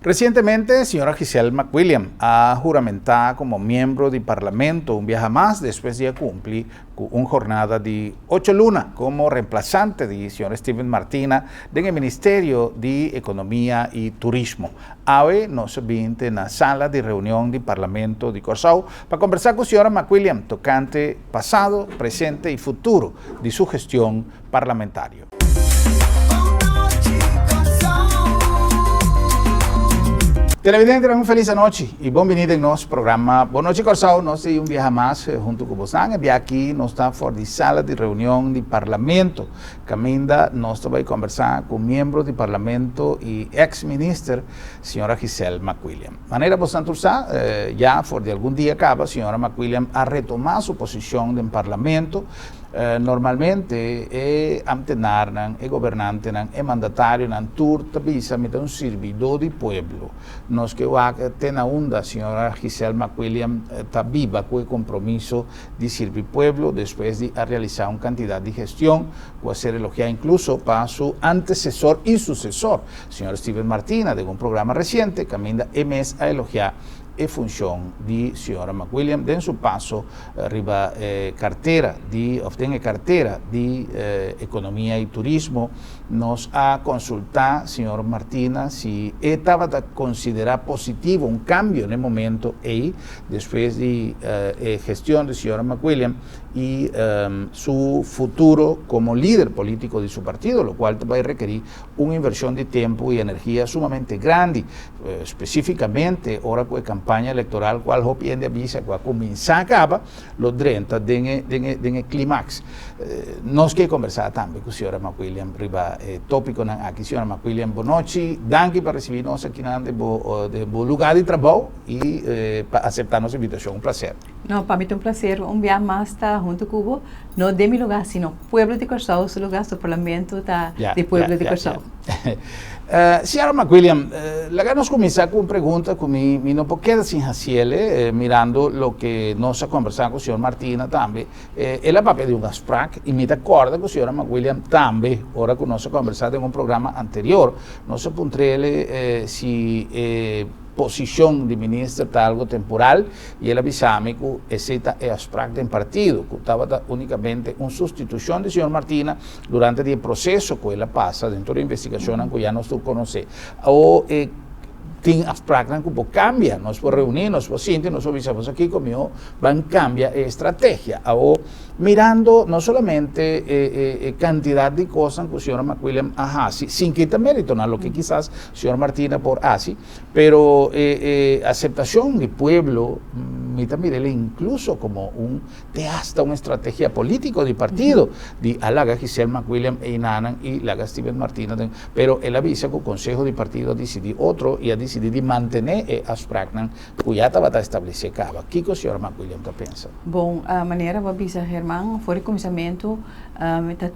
Recientemente, señora Giselle McWilliam ha juramentado como miembro del Parlamento un viaje más después de cumplir una jornada de 8 lunas como reemplazante de señor Steven Martina en el Ministerio de Economía y Turismo. Hoy nos vinte en la sala de reunión del Parlamento de Corsau para conversar con señora McWilliam tocante pasado, presente y futuro de su gestión parlamentaria. Televidente, una feliz noche y bienvenido en nuestro programa. Boa noite, Corsau. Nós temos un viaje más junto con vosotros. Y aquí nos está por la sala de reunión del Parlamento. Caminda, nos vamos a conversar con miembros del Parlamento y ex-ministra, señora Giselle McWilliam. De manera bastante ya por de algún día acaba, señora McWilliam ha retomado su posición en el Parlamento. Normalmente amtenar, gobernante, mandatario, turta visa, un servidor del pueblo. Nos que tena onda, señora Giselle McWilliam está viva con el compromiso de servir pueblo después de realizar una cantidad de gestión, que va a ser elogiada incluso para su antecesor y sucesor, señor Steven Martina, de un programa reciente, camina mes a elogiar en función de señora McWilliam en su paso arriba cartera de Economía y Turismo. Nos ha consultado, señor Martina, si estaba a considerar positivo un cambio en el momento después de gestión de señora McWilliam y su futuro como líder político de su partido, lo cual va a requerir una inversión de tiempo y energía sumamente grande, específicamente ahora con campaña electoral, cual hopiende avisa que va a comenzar acaba los 30 de clímax. Nos que conversar también con señora McWilliam riba tópico aquí, señora McWilliam, boa noite, danke para recibirnos aquí de lugar de trabajo y para aceptar nuestra invitación, un placer. No, para mí es un placer, un viaje más está junto con Cuba, no de mi lugar, sino Pueblo de Corsau, su lugar, su parlamento está de Pueblo de Corsau. Señora McWilliam, la nos comienza con una pregunta que me no puedo quedar sin hacerle, mirando lo que nos ha conversado con el señor Martina también, el papel de un SPRAC, y me acuerdo que el señor McWilliam también, ahora que nos ha conversado en un programa anterior, nos apuntrele si posición de ministro está algo temporal y él avisame que ese es SPRAC del partido, que estaba únicamente una sustitución del señor Martina durante el proceso que él pasa dentro de la investigación que ya nos conoce. O SPRAC cambia, nos puede reunir, nos puede sentir, nos avisamos aquí conmigo, van cambia estrategia. O mirando no solamente cantidad de cosas que el señor McWilliam hace, sin quitar mérito a lo que quizás el señor Martina por hace, pero aceptación del pueblo, mire, incluso como hasta una estrategia política del partido, de alaga Giselle McWilliam e Inanan y laga Steven Martina, pero él avisa que el Consejo del Partido decidió otro y ha decidido mantener a SPRAC que ya estaba establecido. ¿Qué el señor McWilliam piensa? Bom, a maneira de avisa Germán, fora o começamento,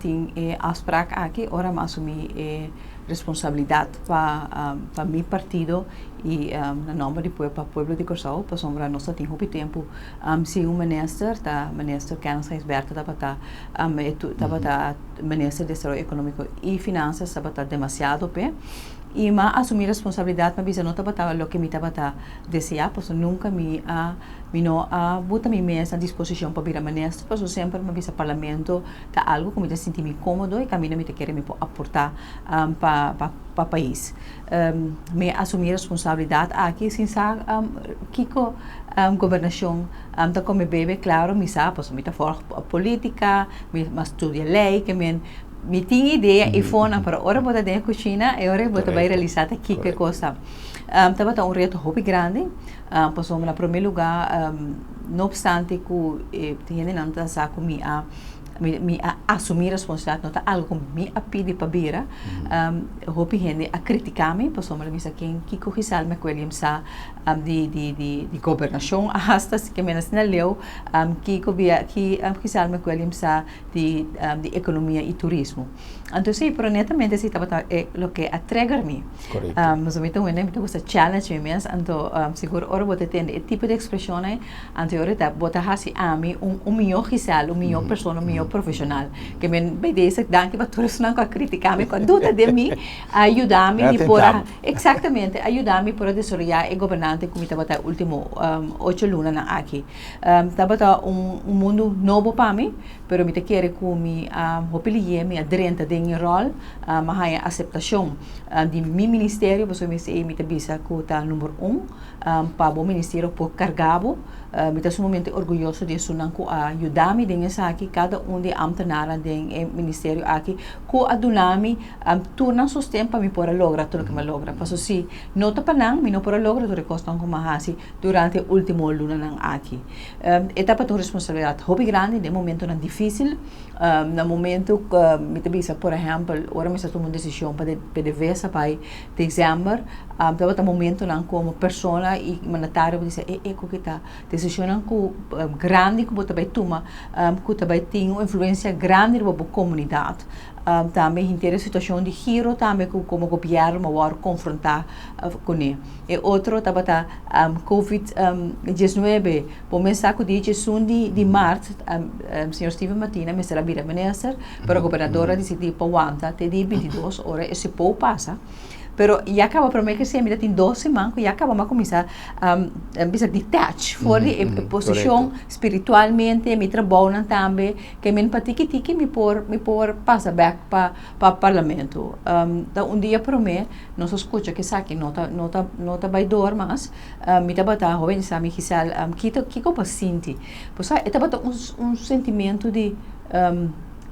tem a SPRAC aqui, ora mais assumir responsabilidade para meu partido e na nome de para o povo de Corsau, para sombra nós tem muito tempo se um ministro Kenneth Reisberta estava ministro de Desenvolvimento Econômico e Finanças estava demasiado bem. E mas assumir responsabilidade, mas não estava o que me estava desejar, porque nunca me bota minha mesa à disposição para virar ministro, porque sempre me visa parlamento tá algo que me senti me cômodo e caminho me querer me aportar para o país. Me assumir responsabilidade aqui sem saber Kiko governação tá como bebe claro me sabe, porque me tá fora política, me estudia lei que me tinha ideia e foi para ora botar dentro da cozinha e ora botar vai realizar aqui que coisa. Estava um reto hobby grande, passou na primeiro lugar, não obstante que tinha não tá saco me assumir responsabilidade, não tá algo que me pede para vira, hobby gente a criticar-me, passou na missa quem que Giselle McWilliam sa de governação, hasta que me nasceu que Giselle McWilliam sa de economia e turismo. Então sim, pero netamente sim estava lo que atregar-me. Mas eu me tô vendo que você challenge me mesmo, então seguro ora você tem esse tipo de expressões, então ora botar assim a mim melhor Giselle, melhor pessoa, melhor profissional. Que men bij deze dank je wat toeristen não criticar-me quando dúvida de mim, ajudar-me de por exatamente, ajudar-me por desarrollar o governante como estava até último 8 lunas na aqui. Estava mundo novo para mim, pero me te quero que me opinião me aderente de rol, mas a aceitação de meu ministério, você me sei me te bisa que tá número para o ministério por cargado. Me estou sumamente orgulhoso de isso, não ajudar-me nessa aqui, cada de ambtenaren do ministério aqui, que ajudar-me tornar sustento para me poder lograr tudo que me logra. Porque se não está para me não poder lograr tudo que custa como hasi durante o último luna não aqui. Etapa de responsabilidade hobby grande, de momento não difícil, no momento que me te bisa, por exemplo, agora me está tomando decisão para vez para dezembro, estava momento não como pessoa e mandatário dizer que está decisão grande que você vai tomar, que também tem uma influência grande na comunidade. Também tem a situação de giro também como o governo vai confrontar com ele. E outro estava Covid-19, por mensagem que dia de março, o senhor Steven Martina, me será bira minister, para a governadora decidiu para aguentar até dia 22 horas, esse pouco passa. Pero já acaba para mim que se me tem 2 semanas, já acaba a começar a detach fora a posição espiritualmente, me trabalham também, que me empatiki me por passar back para o parlamento. Então dia para mim, nós escuta que sabe nota vai dor, mas me tá bata jovem sabe que sal que como sinti, pois é tá bata sentimento de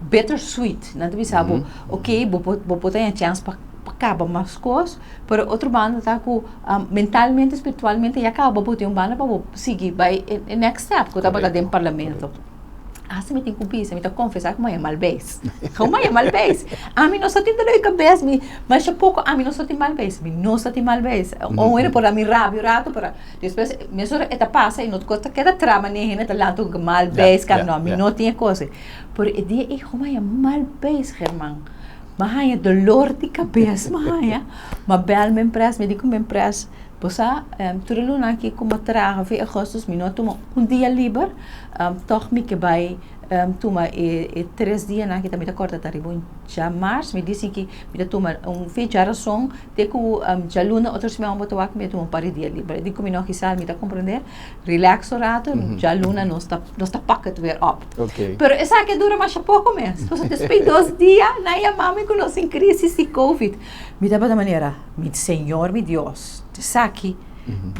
bittersweet, não te sabe, ok, vou botar a chance para acaba mais coisas, pero outro bando está com mentalmente, espiritualmente e acaba por ter bando para seguir vai next step que está para dentro do parlamento. Se me tem cumprido, me tem confessar que é malvez. Como é malvez? A mim não só tem dor de cabeça, mas pouco a mim não só tem malvez, não só tem malvez. Ou era por a mim rápido, para depois me só eta passa e não costa que trama nem tá lá tu malvez, que não tinha coisa. Por e dia e como é malvez, irmão. Mas dolor de cabeça, mas bel me empresa, me digo me empresa, posa, tudo luna aqui como traga, foi agosto, me não toma dia livre, toch me que vai toma 3 dias na que também tá corta tá ribo já março, me disse que me toma fechação, te que já luna outros me botou aqui me toma para dia livre, digo me não que sabe me tá compreender, relax o rato, já luna não está packet weer op. Okay. Pero essa que dura mais pouco mês, pois depois 2 dias na ia mami com nós em crise de covid, me dá da maneira, meu Senhor, meu Deus, te saque me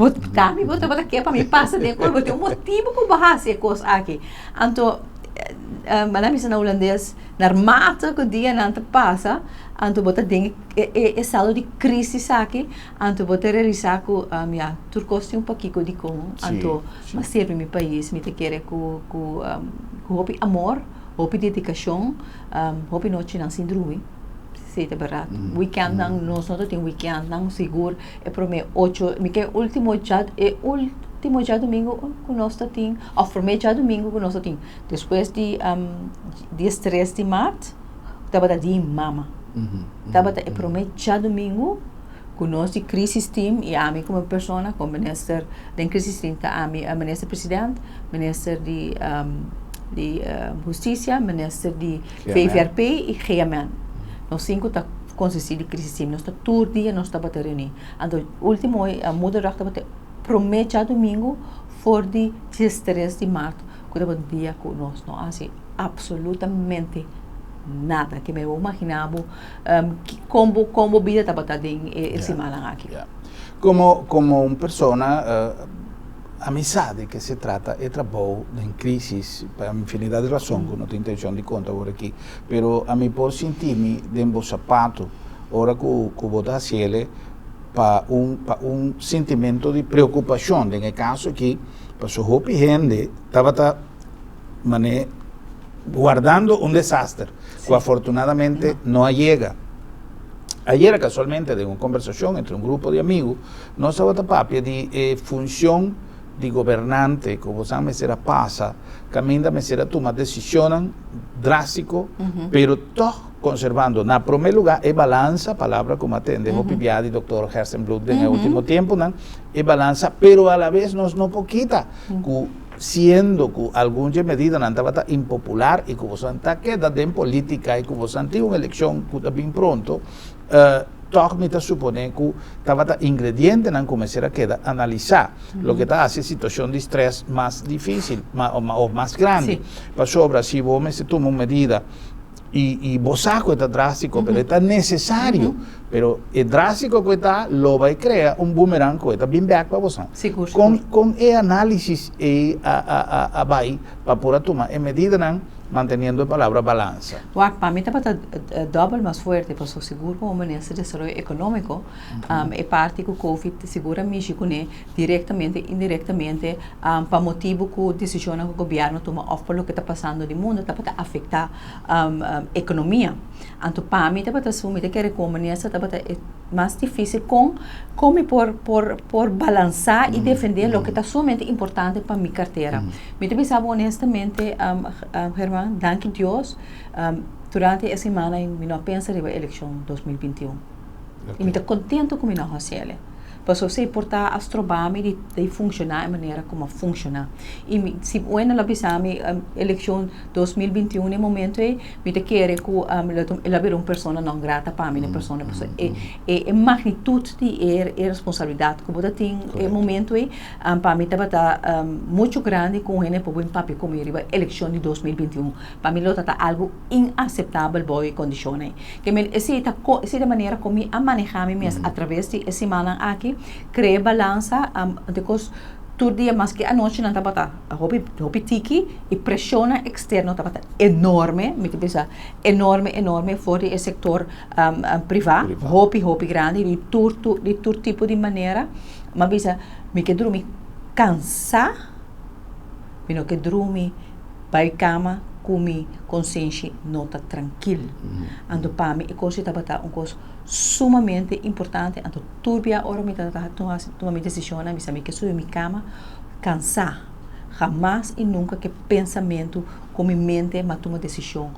botar aqui para me passar de cor, tem motivo para barrar essa coisa aqui. Então madame na holandês, na mata que o dia não passa, anto botar ding é saldo de crise aqui, anto botar realizar que minha turcoste pouquinho de com, anto mas serve meu país, me te quer com hopi amor, hopi dedicação, hopi noite não síndrome. É barato. Weekend nós não temos weekend não seguro é para mim 8 me que último já domingo que nós tem ou para mim já domingo que nós tem depois de dia 3 de março estava de mama estava é para mim já domingo que nós de crisis team e a mim como pessoa como minister da crisis team tá a mim a minister presidente minister de justiça minister de VVRP e GMN. Nós 5 está consistente de crise, nós está todo dia nós está batendo reunir. Então, último a moderar está batendo promete a domingo for de 13 de março, que estava dia com nós não assim absolutamente nada que me imaginava como vida está batendo em semana aqui. Como persona amizade que se trata é trabalho em crises para infinidade de razões, não tenho intenção de contar agora aqui, pero a mim por sentir-me dentro do sapato, ora que vou dar cielo para sentimento de preocupação, no caso aqui, para sua roupa gente estava guardando desastre, que afortunadamente não chega. Ayer casualmente de uma conversação entre um grupo de amigos, nós estávamos papia de função de governante, como você me será passa, caminha me será tomar decisões drásticas, pero todo conservando, na primeiro lugar, é balança, palavra como atende o Pibiadi, Dr. Hersenblut, no último tempo, é balança, pero a la vez nós não poquita, siendo que alguna medida não estava impopular e que você está quedando em política e que você tem uma eleição que está bem pronto, toch me está supondo que estava ingrediente não começar a quedar analisar o que está a situação de estresse mais difícil ou mais grande. Para sobre se você toma uma medida y vos saco está drástico, pero está necesario. Pero el drástico que está, lo va a crear un boomerang que está bien back para vos. Con el análisis a vai para poder tomar medida manteniendo la palabra balanza. Para mí está doble más fuerte, por eso seguro como ministro de Desarrollo Económico, es parte que COVID seguramente directamente, indirectamente, para motivo que decisión del gobierno toma por lo que está pasando en el mundo, está para afectar economía. Entonces, para mí está asumir que como ministro está más difícil como por balanzar y defender lo que está sumamente importante para mi cartera. Me pensaba honestamente, Germán, danke Dios, durante essa semana eu não penso na eleição 2021. E me estou contente com o meu Rocieli. Porque eu sei portar astrobame de funcionar da maneira como funciona. E se eu não avisame eleição 2021 no momento me te quer que ela vira uma pessoa não grata para mim, pessoa a magnitude de responsabilidade que você tem no momento para mim estava muito grande com ele para um papel como a eleição de 2021. Para mim está algo inaceitável boa condições. Que essa é a maneira como a manejar mesmo através de essa semana aqui. Crea balança, depois todo dia mais que a noite não estava hobby tiki e pressiona externa estava enorme, me pensa enorme fora do setor privado, hobby grande de todo tipo de maneira, mas pensa me que dormir cansar, me não que dormir para cama com minha consciência não está tranquila. Então para mim a coisa estava uma coisa sumamente importante. Então turbia hora me está tomar minha decisão, me sabe que sou em minha cama cansar, jamais e nunca que pensamento com minha mente mas toma decisão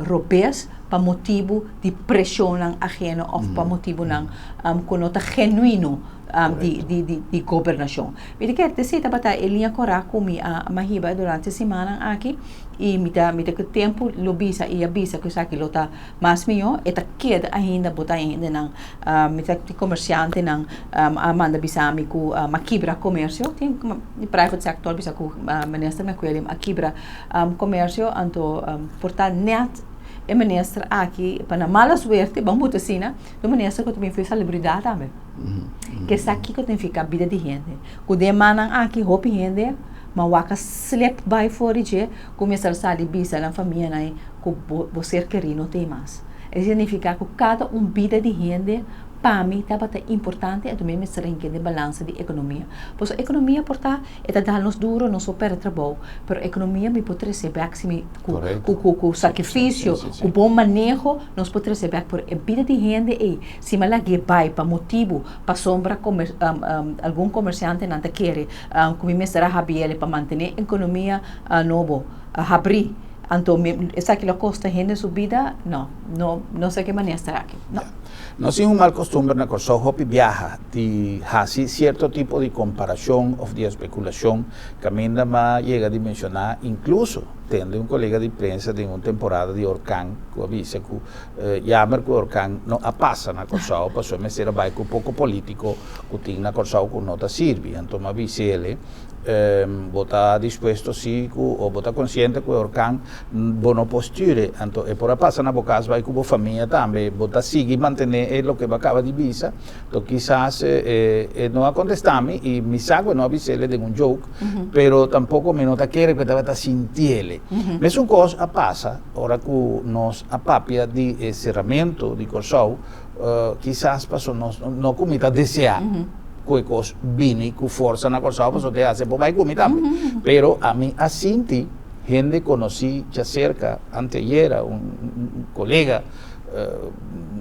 robês para motivo de pressão ajena ou para motivo não conota genuíno de governação. Porque que te bata a linha correta com a mahiba durante a semana aqui e me dá que tempo lo bisa e avisa que sabe que lo tá mais melhor e tá queda ainda botar ainda não me dá que comerciante não manda bisa me com a quebra comércio tem private sector bisa com ministro me coelho a quebra comércio então portar net e ministro aqui para mala suerte vamos botar assim do ministro que também foi celebridade também que aqui que tem que ficar vida de gente que demanda aqui roupa gente mas waka slip by fora de começar a sair bisa na família né que você querer não tem mais isso significa que cada vida de gente para mim estava importante também me será que de balança de economia pois a economia porta está dando-nos duro não só para trabalho mas a economia me pode receber com sacrifício com bom manejo nós pode receber por a vida de gente e se me lá que vai para motivo para sombra algum comerciante não te quer como me será habiele para manter a economia novo abrir então essa que custa gente subida não sei que maneira estará aqui não. Nós temos uma costumbre na coisa de viajar, de fazer certo tipo de comparação ou de especulação que a mim chega a mencionar, incluso tendo colega de imprensa de uma temporada de Orcán que avisa que chama que Orcán não passa na coisa, passou a ser vai com pouco político que tem na coisa que não está serve, então avisa ele está disposto sim ou está consciente que o Orcán boa postura, então é por passar na boca vai com a família também, está seguir manter o que acaba de visa, então quizás não acontecemos e me sabe não avisa ele de um joke, pero tampouco me nota que ele estava sentindo. Mas uma coisa passa, ora que nós a papia de encerramento de Corsau, quizás passou não comita desejar. Que coisa vini com força na Corsau, passou te hace por vai comita, pero a mim assim gente conheci já cerca anteayer colega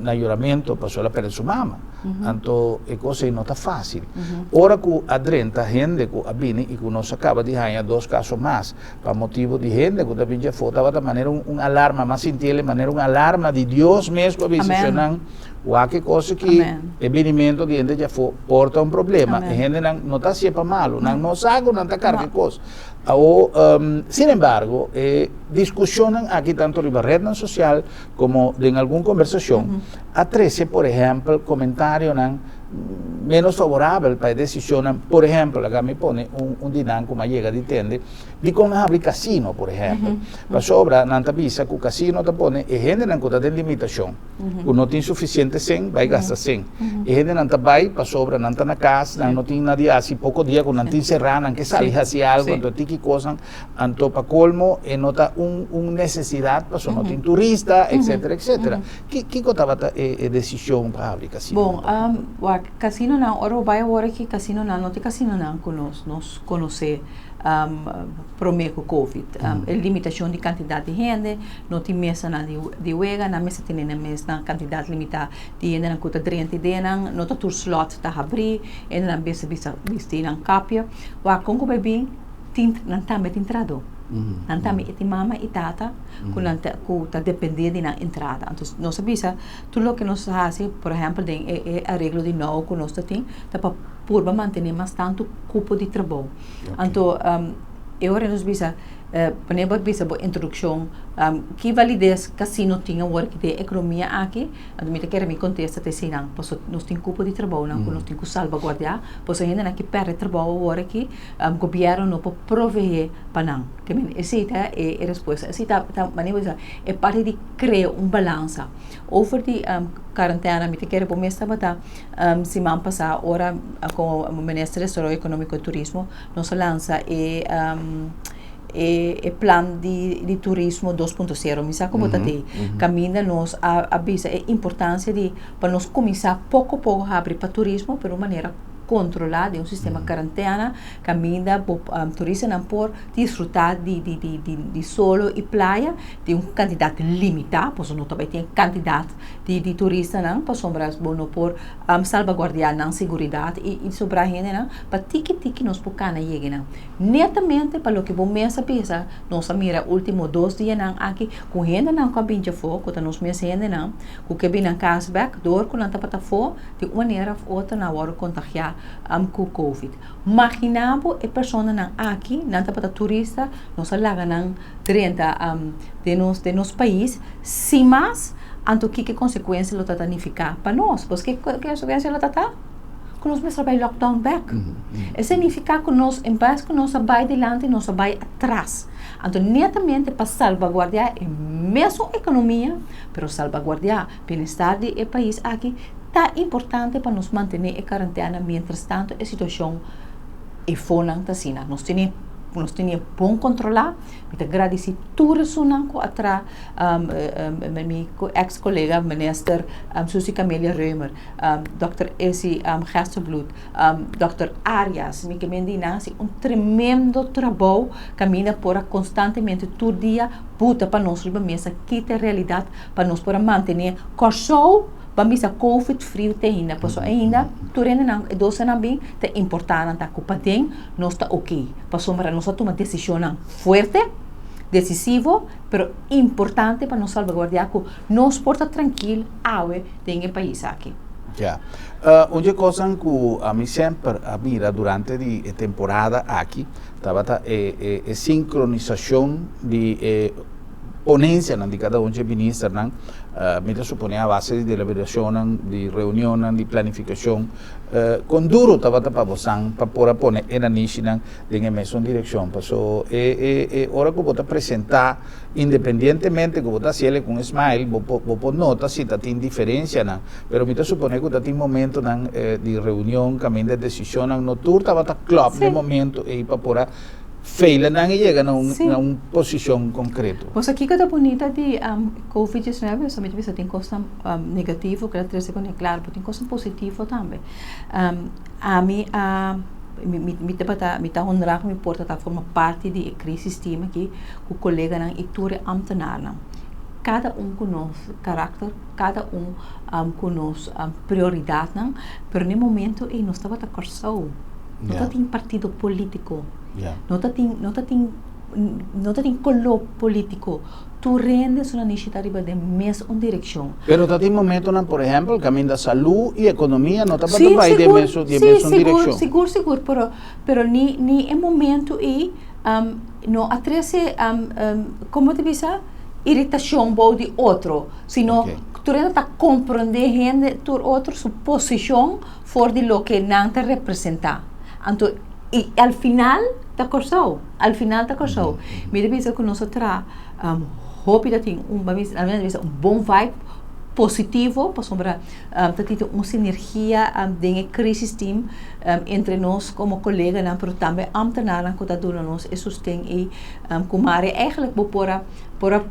na juramento passou a perder sua mama. Então, a coisa não está fácil. Ora que a 30 gente que vini e que nós acaba de ganhar 2 casos mais, para motivo de gente que também já foi, estava de maneira alarma, mas sentir de maneira alarma de Deus mesmo, a visão qualquer coisa que é benimento que ainda já porta problema. Amen. E gente não está sempre malo, não sabe, não está carga coisa. Sin embargo, discusionan aquí tanto en la red social como en alguna conversación, atrece, por ejemplo, comentarios menos favorables para decisión. Por ejemplo, acá me pone un dinam como llega de tiende, di con abrir casino, por ejemplo. Para sobra, nanta visa, que el casino te pone, y gente no tiene limitación. No tiene suficiente 100, va a gastar 100. Y gente no va, para sobra, no na casa, no tiene nadie así, poco día, con no cerran, que sale hacia algo, entonces cosas, anto para colmo, nota un necesidad, pues no tiene turista, etcétera, etcétera. ¿Qué cotaba decisión para abrir casino? Bom, casino na ora vai agora que casino na não tem casino na conosco nos conhecer promeco Covid a limitação de quantidade de gente não tem mesa na de wega na mesa tem na mesa na quantidade limitada de gente na conta 30 de não tá tur slot tá abrir e na mesa vista na capia wa com como bem tint não tá met entrado Nantami iti mama e tata que depender de na entrada. Então, nós sabemos tudo o que nós fazemos, por exemplo, de arreglo de novo que nós temos, para por manter mais tanto cupo de trabalho. Então, eu nós visa Panebot bisa bo introdução que validez casino tinha work de economia aqui a me te quer me contesta te sinang posso nós tem cupo de trabalho não nós tem que salvaguardar posso ainda aqui perde trabalho work governo não pode prover panang que me essa é a resposta essa tá maneira é parte de criar balança over de quarentena me te quer por mês bata se man passar hora com o ministro do Desenvolvimento Econômico e Turismo nós lança e plan de turismo 2.0 mi sa como tati caminha nos avisa a importância de para nós começar pouco a pouco a abrir para turismo por uma maneira controlada, sistema quarentena, caminha turista não por desfrutar de solo e praia, de quantidade limitada, pois não também tem quantidade de turista não, para sombras bom por salvaguardar a segurança e sobre a gente não, para tiki nos pocana chega não. Netamente para o que bom mesa pensa, nós mira último 2 dias não aqui, com gente não com binja fogo, com nós mesa gente não, com que bem na cashback, dor com nanta para fo, de uma maneira ou outra na hora contagiar com Covid. Imaginamos a pessoa não aqui, não está para turista, nós laga não 30 de nos país, se mais, então que consequência lo está significar para nós? Porque que consequência lo está? Que nós vamos trabalhar lockdown back. Significa que nós, em vez que nós vai adiante, nós vai atrás. Então, netamente para salvaguardar a mesma economia, mas salvaguardar o bem-estar do país aqui, tá importante para nos manter em quarentena, mientras tanto a situação é fora da China. Nós temos bom controlar, me agradecer tudo isso que atrás meu ex-colega minister Suzy Camelia Reumer, Dr. Essie Gerstelbloed, Dr. Arias, me que mendina tremendo trabalho caminha por constantemente todo dia puta para nós sobre a mesa que é a realidade para nós para manter corso vamos a Covid frio ainda, pois ainda turene não doce não bem é importante a culpa tem nós está ok, passou para nós tomar decisão forte, decisivo, pero importante para nos salvaguardar que nós porta tranquilo awe tem o país aqui. Já, uma coisa que a mim sempre mira durante a temporada aqui, estava a sincronização de ponencia de cada un ministro me supone a base de deliberación, de reunión, de planificación con duro estaba para bosan para poner en la national en la misma dirección pasó ahora que vos presentar independientemente que vos hacerle con smile vos nota si está en diferencia pero me supone que está en momento de reunión camino de decisión no tú estaba club en el momento y para poder feila não chega a uma posição concreta. Pois aqui cada bonita de COVID-19, somente você tem coisa negativa, que é claro, tem coisa positiva também. A mim me tá honrar que me porta tá forma parte de crise sistema que o colega não e tudo ambtenaar não. Cada conosco caráter, cada conosco prioridade não, pero no momento e nós estava tá corção. Não tem partido político. Não tem não tem color político. Tu rendes una iniciativa de mesma direção. Pero tem momento, por exemplo, o caminho da saúde e economia não está para Sim, vai de mesma direção. Seguro, pero ni em momento e não atrese, como te diz, irritação de outro, sino tu está compreendendo tu outro sua posição fora de lo que não te representa. Então, e al final te acordou. Me diz que nós tra hope dat tem um bom vibe positivo, para sombra ter uma sinergia dentro crise team entre nós como colega, mas também ambtenaar que dat doen ons is sustém e como área eigenlijk por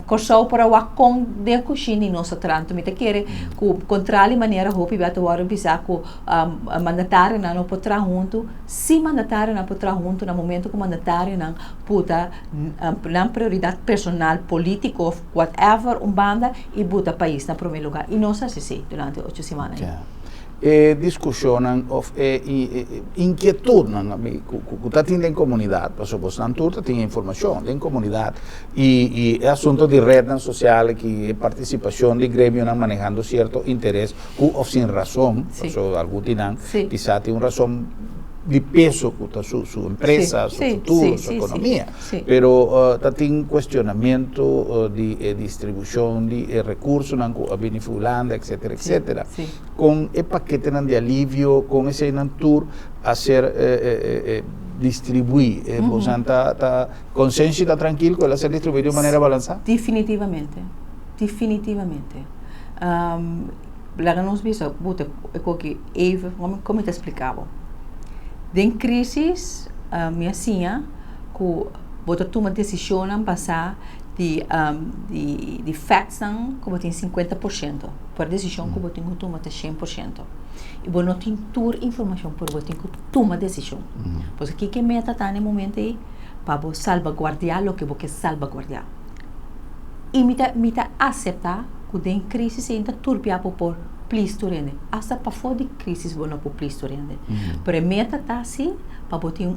corso para o com de cozinha nossa tranto me te quer com controle maneira hope vai agora bisa com mandatário não potrá junto se mandatário não potrá junto no momento que mandatário não puta na prioridade personal político whatever banda e buta país na primeiro lugar e nós assim durante 8 semanas discussão of inquietude que está tendo em comunidade, por suposto, na turta tem informação em comunidade e assunto de rede social que participação de grêmio manejando certo interesse ou sem razão, por algum tinang, quizá tem uma razão de peso com sua empresa, seu futuro, sua economia, pero tem questionamento de distribuição de recursos a beneficiando, etc. Com o paquete de alívio, com esse tour a ser distribuir, a consciência está tranquilo que ela ser distribuída de maneira balançada? Definitivamente. Lá nós vimos, como te explicava? Em crise, minha senha, que você toma decisão em passar de facts como tem 50%, para decisão que você toma de 100%. E você não tem toda informação para você tomar decisão. Porque aqui que meta está no momento aí para você salvaguardar o que você quer salvaguardar. E me aceitar que em crise se ainda turbiar por please to rende. Hasta para fora de crise você não pode please to rende. Pero a meta está assim para você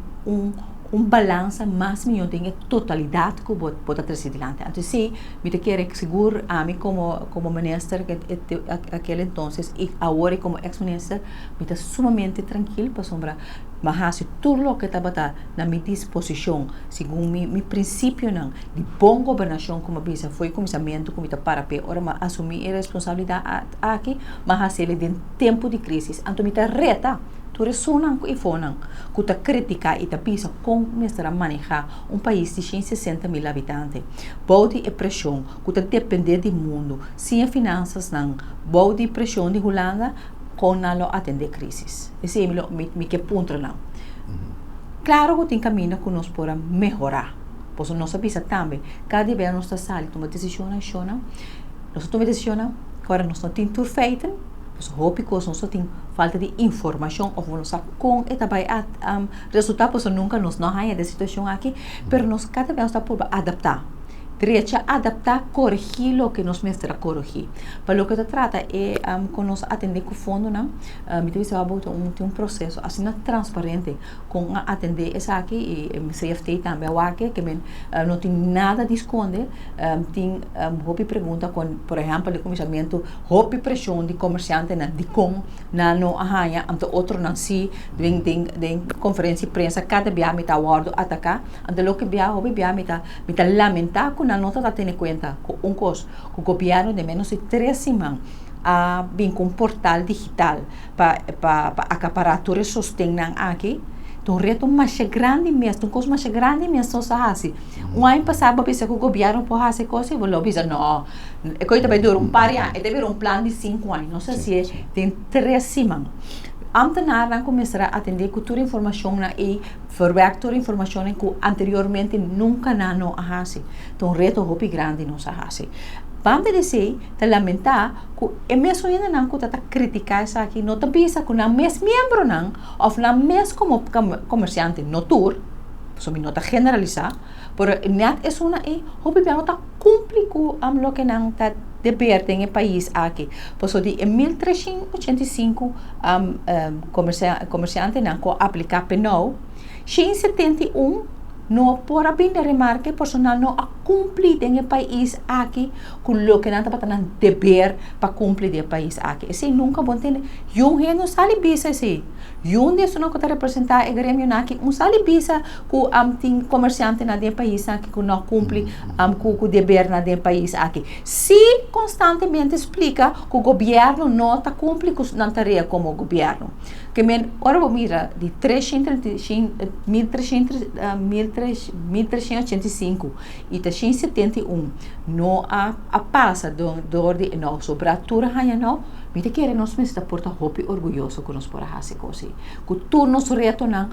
balança mais melhor tem a totalidade que você pode trazer adiante. Então, sim, me quero seguro a mim como ministro aquele então e agora como ex-ministro, me está sumamente tranquilo para sombra, mas tudo o que está na minha disposição, segundo meu princípio não, de boa governação como bisa foi comissamento como está para pé, ora mas assumir a responsabilidade aqui, mas ele tem tempo de crise, então me está reta tu ressonan e fonan, que ta critica e ta pisa como mestra manejar país de 160 mil habitantes. Bode e pressão, que ta depender do mundo, sem finanças não, bode e pressão de Holanda, com não atender crises. Esse é o que ponto não. Claro que tem caminho que nós podemos melhorar, pois nós sabemos também, cada vez nós está saindo, toma decisão nós toma decisão, agora nós não temos tudo feito, hoop ik nós só tem falta de informação ou nós com e também resultado pois nunca nós não há da situação aqui, pero nós cada vez está por adaptar. Derecha adaptar, corrigir o que nos mestra corrigir. Para o que se trata é com nós atender com o fundo, não? Me disse tem um processo assim transparente com atender essa aqui e CFT também o aqui que não tem nada de esconder, tem houve pergunta com, por exemplo, de comissamento, houve pressão de comerciante na de como na não arranha, então outro não se vem conferência de imprensa cada dia me tá guardo atacar, então o que via houve via me tá lamentar na nota da ter conta com o governo de menos de 3 semanas a vir com um portal digital para acaparar todo o sustento aqui. Então, o reto mais grande mesmo, coisa mais grande mesmo só assim. Ano passado, eu pensei que o governo pode fazer coisa e eu pensei, não, é coisa vai durar par de anos, deve ter plano de 5 anos, não sei se tem 3 semanas. Ambtenaar começar a atender com toda a informação e verwerkt toda a informação que anteriormente nunca não há. Então, reto hopi grande não há. Vamos dizer, te lamentar que é mesmo ainda não que está criticar isso aqui, não te pensa que não mesmo membro não, ou não mesmo como comerciante no tour, só me nota generalizar, pero net é uma e hopi bem está cumprir com o que não está dever tem o país aqui. Por isso, em 1385, comerciante não aplicar penal, em 71 no por abrir de remarque personal no a cumplir en el país aquí con lo que nada para deber para cumplir del país aquí. Ese nunca vão ter. Yung no sale visa esse. Yung disso não que representar o grêmio aqui, sale visa com tem comerciante na del país aqui que não cumpre com o dever na del país aqui. Se constantemente explica que o governo não está cumprindo com a tarefa como governo. Que men ora vou mira de 1385 e 1371 não a passa do de não sobratura hanya não mira que nós me está porta hopi orgulhoso que nós por hasi cosi que turnos reto não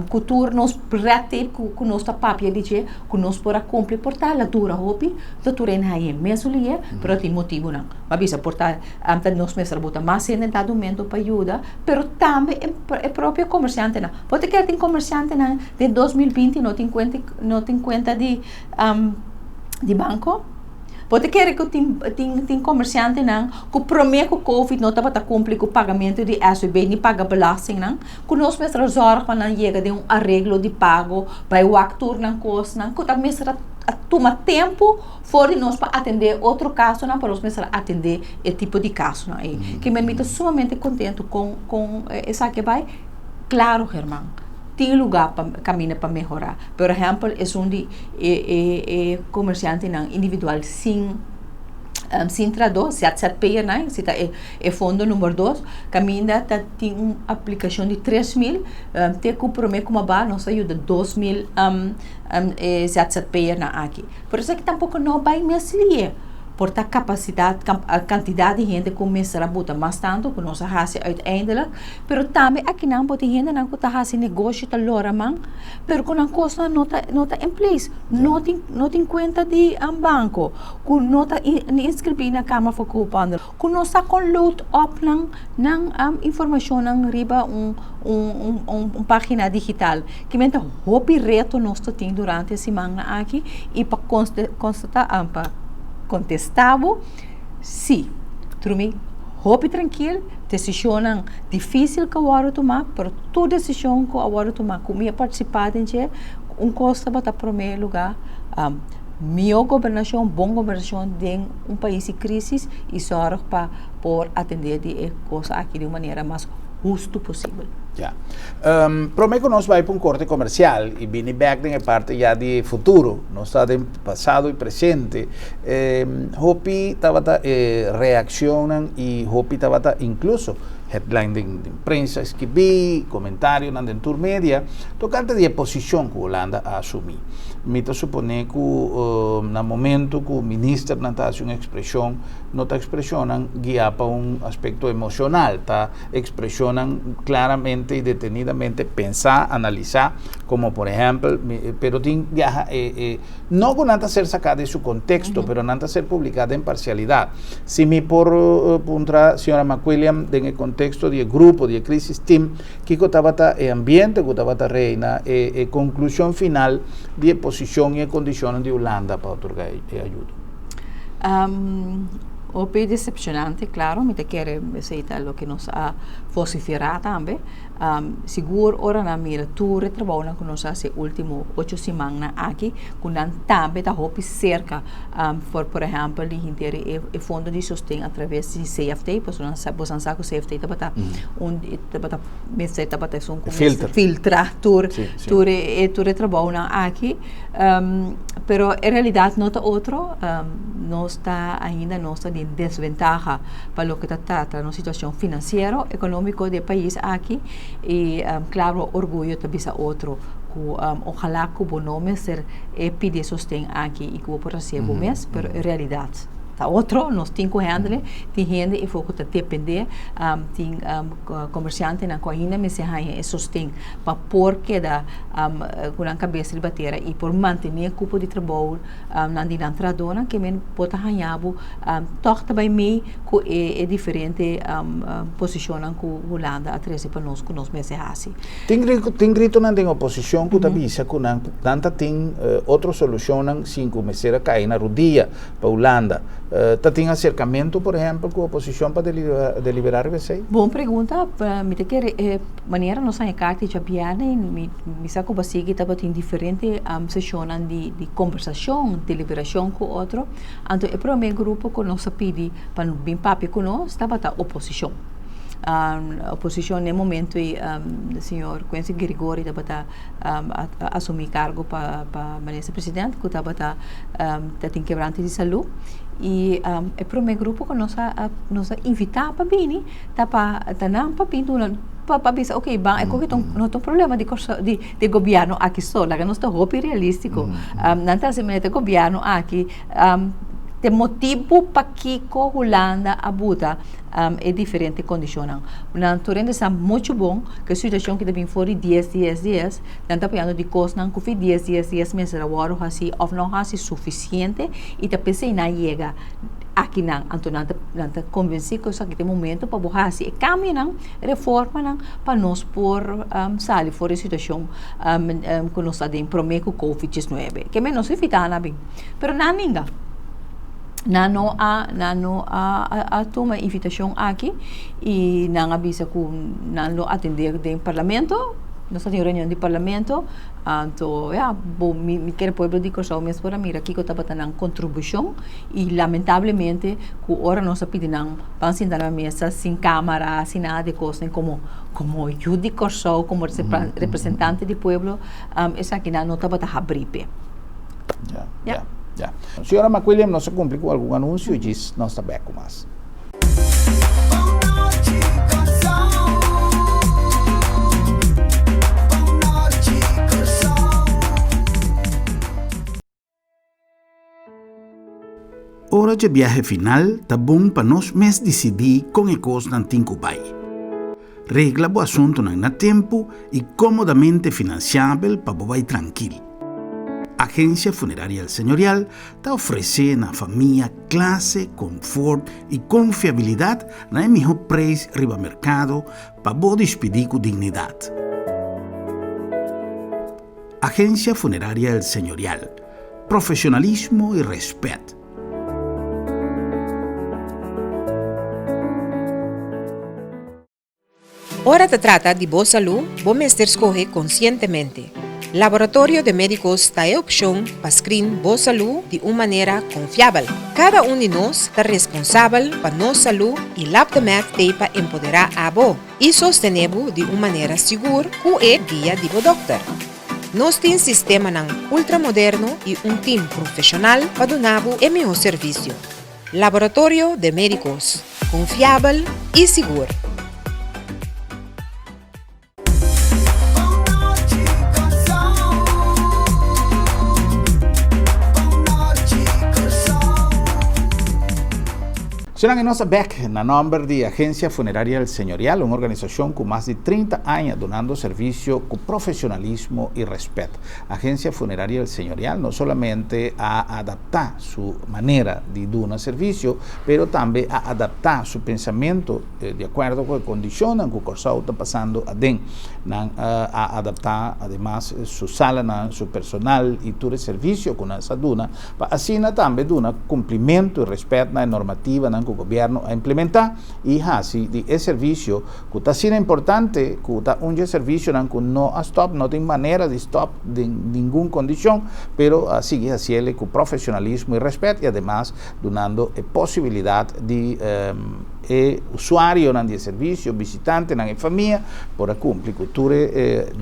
que turnos prete que nós tá papia dice que nós por cumprir portar la dura hopi da turen hanya mesulie pero tem motivo não mas bisa portar nós me serbuta mais em dado momento para ajuda pero também é próprio comerciante não pode que tem comerciante não de 2020 não tem conta de banco. Pode querer que tem comerciante não que promete que o Covid não está para cumprir com o pagamento de SUB nem paga belasting não que nós mesmos zorg quando chega de arreglo de pago para o actor não costa não que também será toma tempo fora de nós para atender outro caso não para nós mesmos atender esse tipo de caso não que me estou sumamente contente com essa que vai claro Germán tem lugar para caminhar para melhorar. Por exemplo, é comerciante individual sem trador, ZZP, né? É fundo número 2, caminha tem uma aplicação de 3.000, tem que prometer como vai, nós ajuda 2.000 ZZP aqui. Por isso que tampouco não vai me auxiliar. Por a capacidade, a quantidade de gente começar a botar mais tanto que nós fazemos uiteindelijk, pero também aqui não pode gente não que faz negócio tá lora man, pero com a coisa não tá em place, não tem conta de banco, com não tá inscrito na Câmara for Coopando, com nós tá com load up nang informação nang riba página digital, que menta hopi reto nós tem durante a semana aqui e para constatar contestavo, sim, trumi, hope tranquilo, decisão difícil que eu vou tomar, mas toda decisão que eu vou tomar, com minha participação, costa para primeiro lugar, minha governação, bom governação de país em crise e só para por atender de coisa aqui de maneira mais justa possível. Ya. Prometo nos vai para um corte comercial e viene back em parte já de futuro, não está de passado e presente. Hopi tabata reaccionam e Hopi tabata incluso headline de imprensa escrevi, comentário na dentur media, tocante de posição que a Holanda assumir. Mito supone que no momento que o ministro não está fazendo uma expressão, não está expressionando guiar para um aspecto emocional, está expressionando claramente e detenidamente pensar, analisar, como por exemplo, pero tem não que não ser sacada de seu contexto, pero não ser publicada em parcialidade. Se me por puntra senhora McWilliam em contexto de grupo de crisis team que estava ambiente que estava reina conclusão final de posição e condições de Holanda para otorgar ajuda. O é decepcionante, claro, me te quer aceitar o que nos ha vociferado também. Seguro, ora na mira, tu retrabalha com nós há último 8 semanas aqui, com também está hopi cerca, por exemplo, de inteiro o fundo de sustento através de CFT, pois não sabe que o CFT está para filtrar tu retrabalha aqui, pero em realidade não está outro, não está ainda não está de desventaja para o que trata na situação financeira, econômica do país aqui e claro orgulho também é outro que ojalá que o nome ser pedir sustento aqui e que o por receber mês, pero em realidade outro, nós temos que handle, tem gente e foco que depender, tem comerciante na coina, mas se há sustento para por queda com a cabeça de bateria e por manter o grupo de trabalho na dinantradona, que men pode hanhabo, toca também me que é diferente posicionam com Holanda a 13 para nós que nós meses assim. Tem grito na tem oposição que tabisa com tanta tem outra solução sem começar a cair na rodia para Holanda. ¿Tiene acercamiento, por ejemplo, con oposición para deliberar RBC? Boa pergunta. Me te que maneira nossa encarte já piane me saco basigi tava em diferente sessões de conversação, deliberação com outro. Então o primeiro grupo que nós pedi para bem papi com nós estava a oposição. Oposição no momento o senhor Quincy Grigori estava a assumir cargo para ministro presidente que estava tem quebrante de saúde. E o primeiro grupo que nós invitar para vir, para não para vir para pensar, ok, bom, é que não tem problema de governo aqui só, lá que nós estamos realístico, não está se mete governo aqui, tem motivo para que a Holanda abuta é diferente condição. Na Torrente está muito bom, que a situação que deve for 10 dias, não está pegando de costa, não que 10 dias meses a hora assim, ou não assim suficiente, e está pensando na chega aqui não, então não está convencido que isso aqui tem momento para borrar assim, caminhar, reforma para nós por sair fora da situação que nós estamos em prometo COVID-19, que menos se fica bem, mas não ninguém. Não a toma invitação aqui e não avisa que não atender do parlamento, nós temos reunião do parlamento, então me quero povo de Corsão mesmo para mim aqui que estava tendo contribuição e lamentavelmente que agora nós pedimos para sentar na mesa sem câmara, sem nada de coisa como eu de Corsão, como representante do povo, essa aqui não estava a abrir. Ya. Senhora McWilliam, não se cumpre com algum anúncio e diz, não está bem com mais. Hora de viaje final, tá bom para nós mesmos decidir com que coisa não tem que vai. Regla o assunto na tempo e comodamente financiável para vai tranquilo. Agência Funerária El Señorial está oferecendo à família classe, conforto e confiabilidade na melhor preço riba mercado para você despedir com dignidade. Agência Funerária El Señorial. Profissionalismo e respeito. Ora se trata de boa saúde, bom mestre escolhe conscientemente. Laboratório de Médicos está a opção para screen boa saúde de uma maneira confiável. Cada de nós está responsável para nossa saúde e LabDemet tem para empoderar a boa e sostener-bo de uma maneira segura que é dia de boa doctor. Nós temos sistema ultramoderno e time profissional para dar o melhor serviço. Laboratório de Médicos, confiável e seguro. Será que nossa BEC, na nome de Agência Funerária El Señorial, uma organização com mais de 30 anos donando serviço com profissionalismo e respeito. A Agência Funerária El Señorial não somente a adaptar sua maneira de dar serviço, mas também a adaptar seu pensamento de acordo com a condição que o Corsão está passando a adaptar, además, sua sala, seu personal e todo o serviço com essa duna, para assim também dar cumprimento e respeito na normativa o governo a implementar e assim de serviço que está sendo importante, que está serviço que não stop, não tem maneira de stop de nenhuma condição, pero sigue haciendo com profissionalismo e respeito e además dando a possibilidade de usuário de serviço, visitante, na família, para cumprir com tudo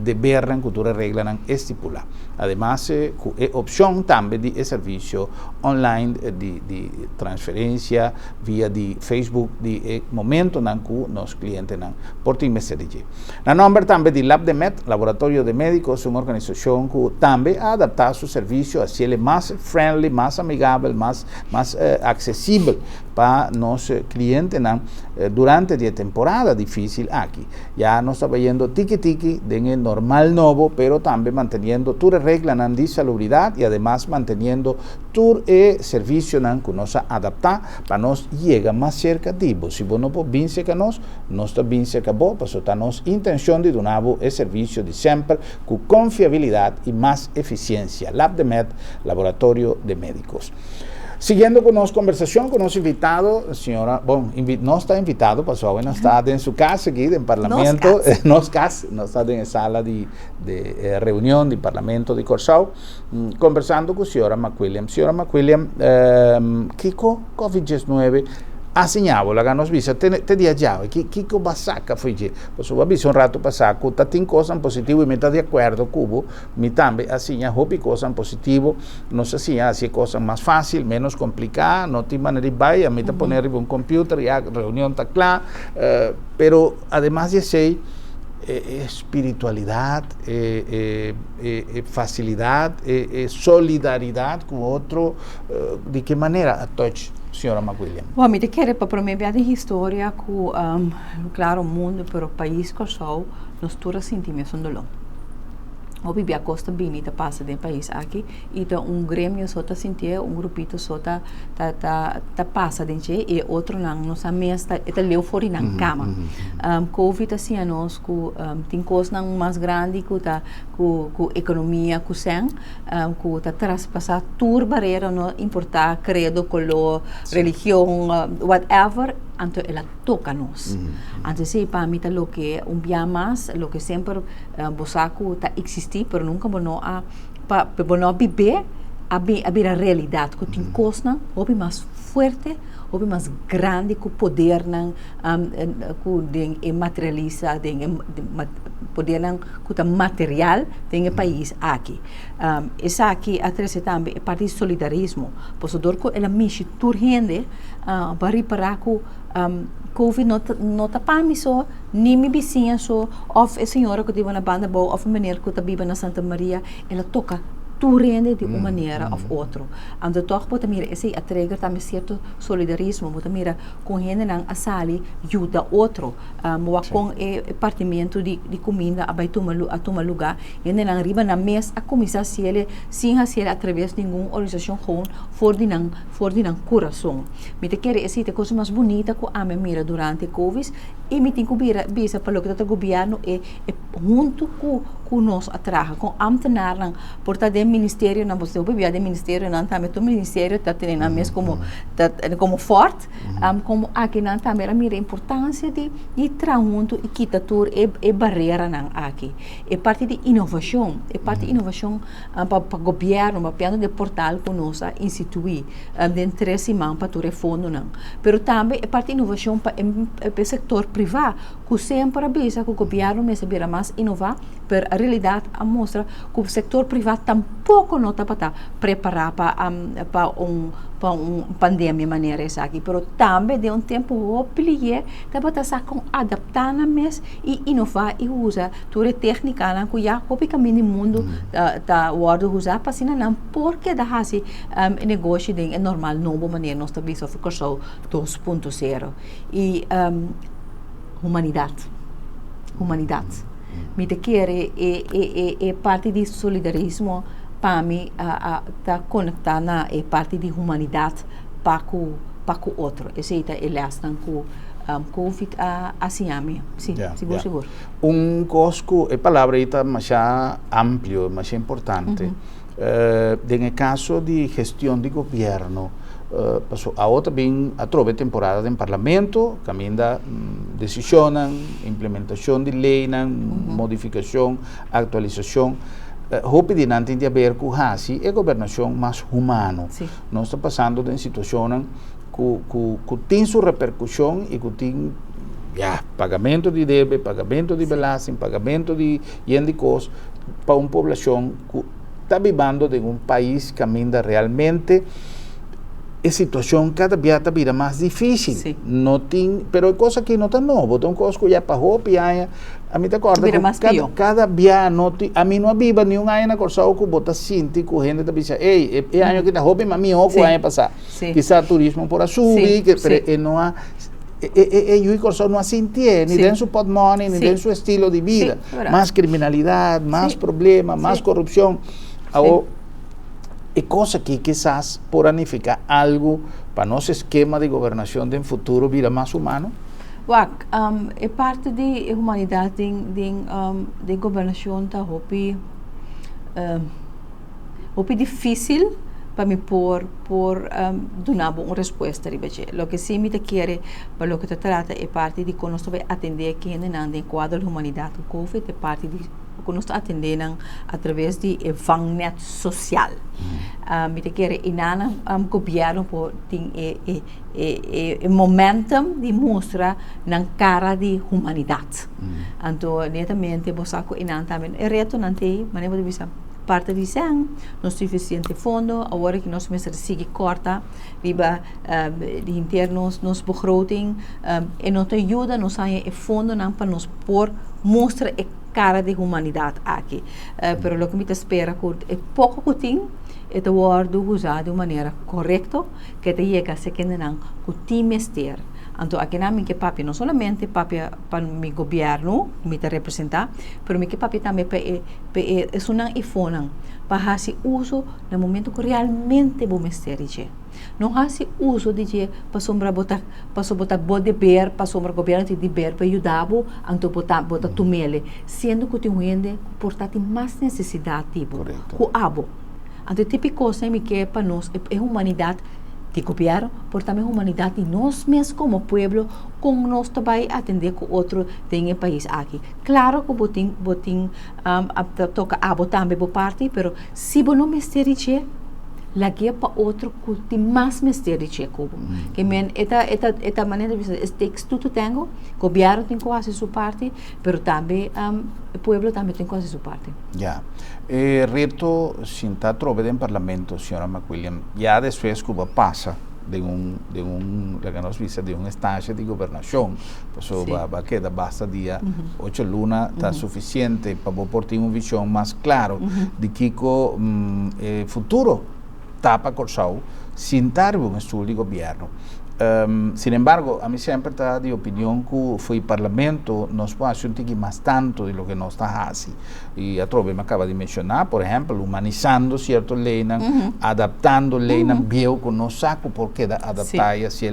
dever, com tudo regra estipular. Además, é opção também de serviço online de transferência via de Facebook, de momento que nos clientes portem mensagem. Na nome também de LabDemet, Laboratório de Médicos, uma organização que também adapta seu serviço a ser mais friendly, mais amigável, mais acessível para nossos clientes durante a temporada difícil aqui. Já nós estamos vendo tiki-tiki de normal novo, pero também mantendo toda a regra de salubridade e además mantendo todo o serviço que nós adaptar para nós chegar mais cerca de você. Se você não pode vir cerca nós está bem cerca de você, está nossa intenção de dar o serviço de sempre com confiabilidade e mais eficiência. LabDemet, Laboratório de Médicos. Siguiendo con nuestra conversación con nuestro invitado, señora, bueno, no está invitado, pasó, bueno, está en su casa aquí, en el Parlamento, no está en la sala de reunión del Parlamento de Corsau, conversando con la señora McWilliam. Señora McWilliam, Kiko COVID-19, assinavo la nos visa te dia già Kiko Basaka foi je posso va visto un rato passato tatin cosa positivo e metà di accordo cubo mi tambe assigna hopi cosa positivo no se assigna así cosa más fácil menos complicada no ti maneri vai a meta poner un computer ya reunión está clara pero además de sei espiritualidad, facilidad, solidaridad con otro, ¿de qué manera a touch, señora McWilliam? Bom, me querer para mim a história com claro o mundo, pero o país que sou nós todos sentimos um dolor. O vive a costa bem tá passa do país aqui e tá grêmio só tá sentir grupito só tá passa dentro e outro não sa mês tá leu fora na cama. Covid assim a nós com tem coisa não mais grande com economia com sem com tá traspassar tur barreira não importar credo color religião whatever anto ela toca nós. Antes se para mim tá lo que dia mais lo que sempre bosaco tá existir pero nunca bono a bono viver a realidade que tem coisa hobby mais forte hobby mais grande que poder não que materializa poder não que material tem o país aqui essa aqui atrás também é parte de solidarismo posso que ela mexe turgente para reparar que Covid não tá para mim só nem me vizinha só of a senhora que vive na banda boa of a menina que vive na Santa Maria ela toca turende de uma maneira ou outra. Ando toch pode mira esse atreger também certo solidarismo, pode mira com gente não a sali ajuda outro, moa com partimento de comida a vai tomar lugar, gente não riba na mesa a começar se ele sem fazer através de nenhuma organização com for de não coração. Me te quer esse te coisa mais bonita que a mira durante Covid e me tem que bisa para o que o governo é junto com nós atrás com ambtenaar porta de ministério não você obvia de ministério não também o ministério está tendo a mesma como forte como aqui não também a minha importância de entrar junto e quitar tudo é barreira não aqui é parte de inovação para o governo para piano de portal que nós instituir de interesse man para tu fundo não pero também é parte de inovação para o setor privado que sempre avisa que o governo me saberá mais inovar per a realidade a mostra que o setor privado tampouco não está para preparar para pandemia maneira essa aqui, pero também de tempo obligue está para estar com adaptar na mes e inovar e usar toda técnica na que já o caminho do mundo tá guarda usar para sina não porque da hasi negócio de normal novo maneira nós está visto ficar só 2.0 e humanidade me te quer é parte de solidarismo para mim tá conectar na é parte de humanidade para o outro esse é ele está com Covid assim a mim sim seguro cosco é palavra aí tá mais amplio mais importante no caso de gestão de governo a outra bem a trove temporada em parlamento caminha decisão implementação de lei modificação atualização hope de não ter a ver com assim é governação mais humano nós está passando em situação que tem sua repercussão e que tem pagamento de débito pagamento de belastning pagamento de costos para uma população que está vivendo em país que caminha realmente a situação cada dia está vida mais difícil. Não tem, pero é coisa que não está novo. Então, coisa que já passou, a mim te acorda que cada dia não tem, a mim não viva nenhum ano na Corsau que bota sinti que a gente está pensando, ei, é ano que está roupa, mas mim o ano passar. Quizá turismo por subir, que não há e o Corsau não sente nem tem seu portmoney, nem tem seu estilo de vida, mais criminalidade, mais problema, mais corrupção. É coisa que quizás planificar algo para nosso esquema de governação de futuro vir mais humano? É parte de humanidade de governação tá hopi difícil para mí por dar una respuesta lo que sí me te quiere para lo que te trata es parte de cómo nosotros atender que en el cuadro de la humanidad con COVID es parte de cómo nosotros atender a través de vangnet social me te quiere y nada gobierno por momentum de mostrar na cara de humanidad então netamente vos saco e nada também é reto nante maneira de visão parte de não suficiente fundo agora que nós começamos a seguir corta riba de internos nos begroting e não te ajuda nos aí e fundo não para nos por mostrar a cara de humanidade aqui pero o que me espera é pouco que tem e te worden usado de maneira correta que te llega a ser que não que te mester então aqui na minha papi não somente papi para mi governo me te representar pero mi que papi também é sunan e fonan para fazer uso no momento que realmente vou mester não fazer uso de para sombra botar bode ber para sombra governo de ber para ajudar então botar tumele sendo que tem gente portar mais necessidade tipo o abo então tipo coisa que para nós é humanidade de governo, por também humanidade e nós mesmos como povo, como nós também atender com outro tem país aqui. Claro que botin toca a botar também por parte, pero se você não mesteriche, la guia para outro que tem mais mesteriche como. Que men esta maneira de esse texto tu tenho, governo tem que fazer sua parte, pero também o povo também tem que fazer sua parte. Ya. Reto sin estar trove en Parlamento, señora McWilliam, ya después Cuba pasa de un la que nos dice, de un estágio de gobernación, pues sí. va a quedar basta día 8 lunas, está suficiente para por tener una visión más clara de Kiko futuro tapa corsau sin estar un estudio de gobierno. Sin embargo, a mí siempre está de opinión que fue el Parlamento nos puede hacer más tanto de lo que nos está haciendo. Y a través me acaba de mencionar, por ejemplo, humanizando ciertos leyes, adaptando leyes viejo que no saco por qué adaptar y así.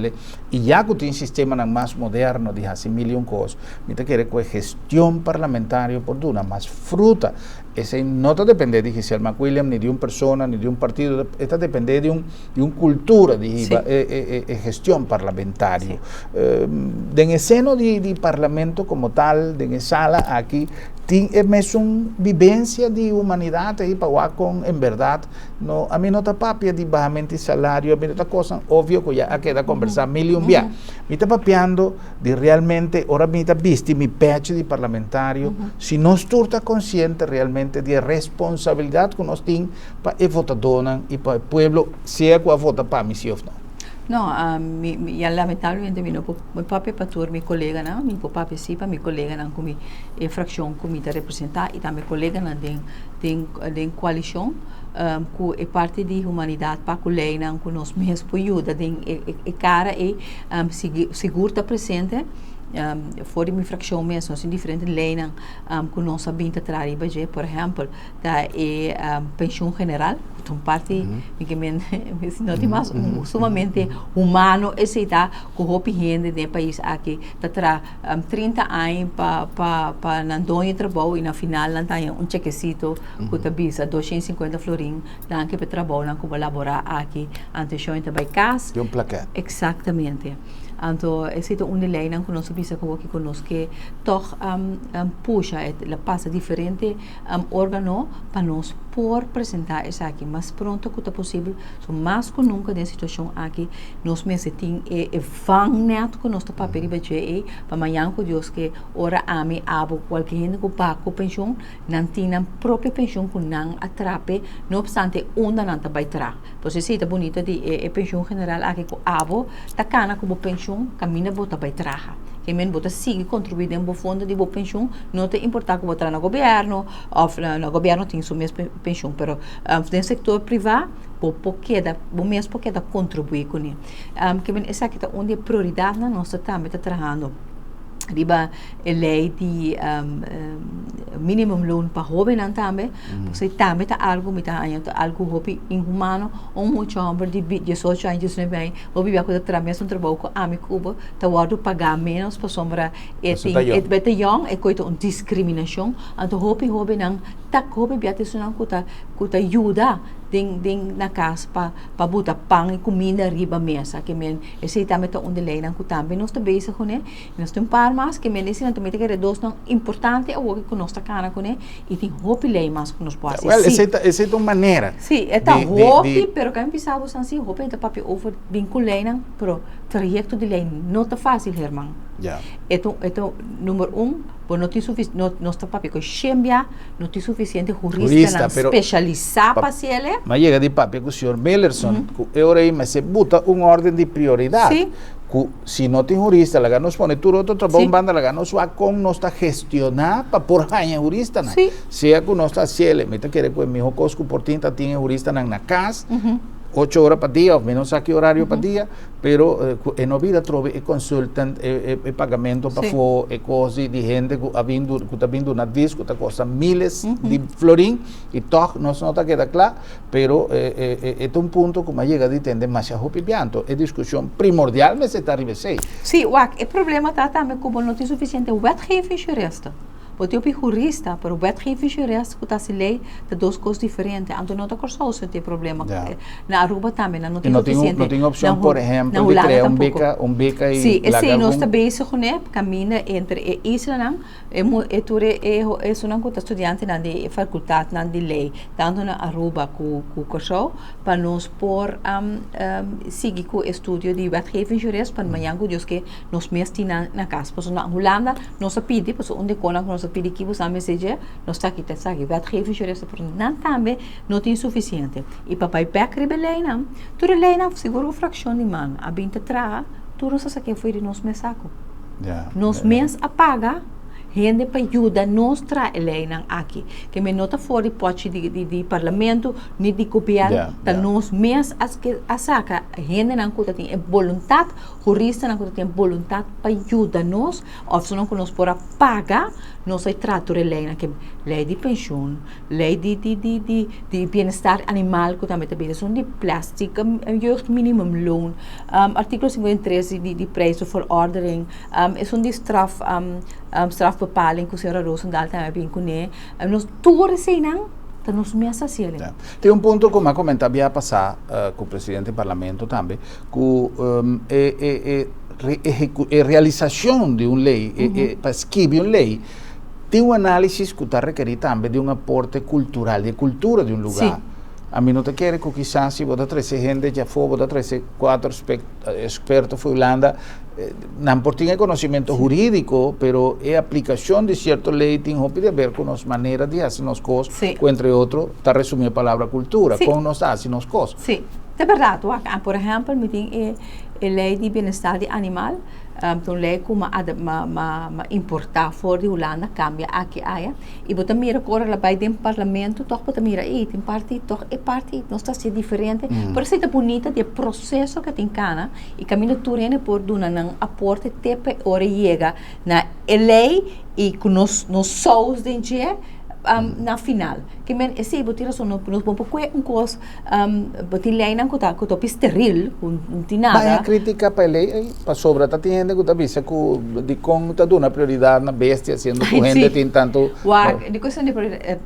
Y ya que tiene un sistema más moderno de hacer millones de cosas, me te quiere que gestión parlamentaria por una más fruta. Ese no te depende de Giselle McWilliam, ni de una persona, ni de un partido, esta depende de una cultura de gestión parlamentaria. En el seno de parlamento como tal, en la sala aquí, tiene una vivencia de humanidad y para con en verdad no a mí no está papia de bajamente salario, a mí no está cosa obvio que ya queda conversar millón via me está papiando de realmente ahora me está visto mi pecho de parlamentario si no está consciente realmente de responsabilidad que nos tiene para el votador y para el pueblo sea cual vota para mí sí o no. No, lamentablemente mi papi patur mi colega na, mi papi sí pa mi colega na com mi fracción com mi representar e também colega na den coalição que é parte de humanidade para colega na com nós mesmo ajuda den cara e segura presente fora minha fração mesmo assim diferente leina com nossa binta trariba por exemplo da pensão general então parte que me não tem mais sumamente humano esse tá com hopi gente de país aqui tá tra 30 anos para não donho trabalho e na final não tem chequecito que tá bisa 250 florin lá que para trabalhar com colaborar aqui antes de também casa de placa exatamente. Então, esse é uma lei que nós precisamos que conosco que toch puxa la passa diferente órgão para nós por apresentar isso aqui mais pronto que possível, so mais que nunca nessa situação aqui nós mesmo tem vangnet que nós tá papel de budget para amanhã com Deus que ora ame abo qualquer gente que paga pensão não tem a própria pensão que não atrape, não obstante onda não tá vai tra. Então se é bonito de pensão general aqui com abo tá cana como pensão caminha bota para trabalhar. Que men bota sigue contribuir em fundo de boa pensão, não tem importar que botar no governo, ou no governo tem sua mesma pensão, pero no setor privado, bom mesmo porque dá contribuir com ele. Que men essa aqui tá onde a prioridade na nossa também está trabalhando. Riba a lei de minimum loan para jovem também, você também tá algo hobby inhumano, muito homem de 18 anos não bem, o viver com trabalho um trabalho com amigo, tá guardo pagar menos para sombra beta young é coisa uma discriminação, então hobby não tá hopi biate sunan kuta ajuda ding na casa pa buta pang e comida riba mesa que men esse também tá onde lei nan kutambe nós tá bezig com né nós tem par mas que men esse não também que redos não importante é o que nós tá cana com né e tem hopi lei mas que nós pode well, essa é uma maneira sim é tá hopi pero que pensamos assim hopi tá papi over vincul lei nan pero trajecto de lei não tá fácil Herman yeah. Então, número não tem suficiente, não está papi com chembia, não tem suficiente jurista especializar para se ele. Mas chega de papi com o senhor Mellerson, eu aí mas se bota ordem de prioridade. Sim. Se não tem jurista, ela nos põe tudo outro trabalho, banda ela nos vai como nós está gestionar para por ganhar jurista, né? Se é que nós está se ele, me tá querer com meu cosco por tinta tem jurista na casa. 8 horas para dia, ou menos aqui horário para dia, pero não vida trove e consultant, e pagamento para fora, e coisa de gente que está vindo na disco, que custa miles de florim, e toch, nós não está queda claro, pero é um ponto que mais chega a entender mais a pianto, é discussão primordial, mas está arrivando. Sim, o problema está também como não tem suficiente wetgeving jurista. Porque eu jurista, para o wetgeving jurista, que está se lei de duas coisas diferentes. Então não está corso se tem problema. Na Aruba também não tem suficiente. Não tem opção, por exemplo, de criar um beca e sim, esse não está bem com né, caminha entre isla não, é uma coisa estudante na de faculdade na de lei, tanto na Aruba com corso, para nós por seguir com o estudo de wetgeving jurista para amanhã que nós mesmo na casa. Porque na Holanda nós pedi, porque onde cola nós pedi que você me seja, nós está aqui, wetgeving jurista, porque não também não tem suficiente. E papai pega rebelei não, tudo lei não, seguro fração de mano, a binta tra, tudo isso aqui foi de nós me saco. Nós mesmos apaga gente para ajudar nós trazer lei aqui, que me nota fora pote de parlamento nem de governo, nós mesmos a saca gente não que tem vontade, jurista não que tem vontade para ajudar nós, ou se não que nós pode pagar, nós aí trato de lei que lei de pensão, lei de bem-estar animal que também tem são de plástico, jeugd minimum loon, artigo 53 de preço for ordering, são de strafbepaling que o senhor Rosendahl também bem conhece, nós tudo sei não nos mesmos assim. Tem ponto como a comentar via passar com o presidente do parlamento também, que a realização de uma lei, para escrever uma lei, tem um análise que está requerido também de um aporte cultural, de cultura de um lugar. Sim. A mim não te quer que quizás se você trazer gente já for, você trazer 4 expertos da Holanda, não por ter conhecimento jurídico, pero a aplicação de certa lei tem a ver com as maneiras de fazer as coisas, entre outros, está resumindo a palavra cultura, como nós fazemos as coisas. Sim, é verdade. Por exemplo, me tem a lei de bem-estar de animal, então lei como importar fora de Holanda cambia aqui aí e você mira agora lá vai dentro do parlamento toch você mira tem parte toch é parte não está se diferente por isso é bonita de processo que tem cana e caminho turene por duna não aporte tepe hora chega na lei e com nos sous de dia na final que men esse botira só não nos bom porque coisa botilha não que tá esteril não tem nada. Mas a crítica para lei para sobra tá tendo que tá vista que de como tá dando prioridade na bestia sendo que gente tem tanto de questão de prioridade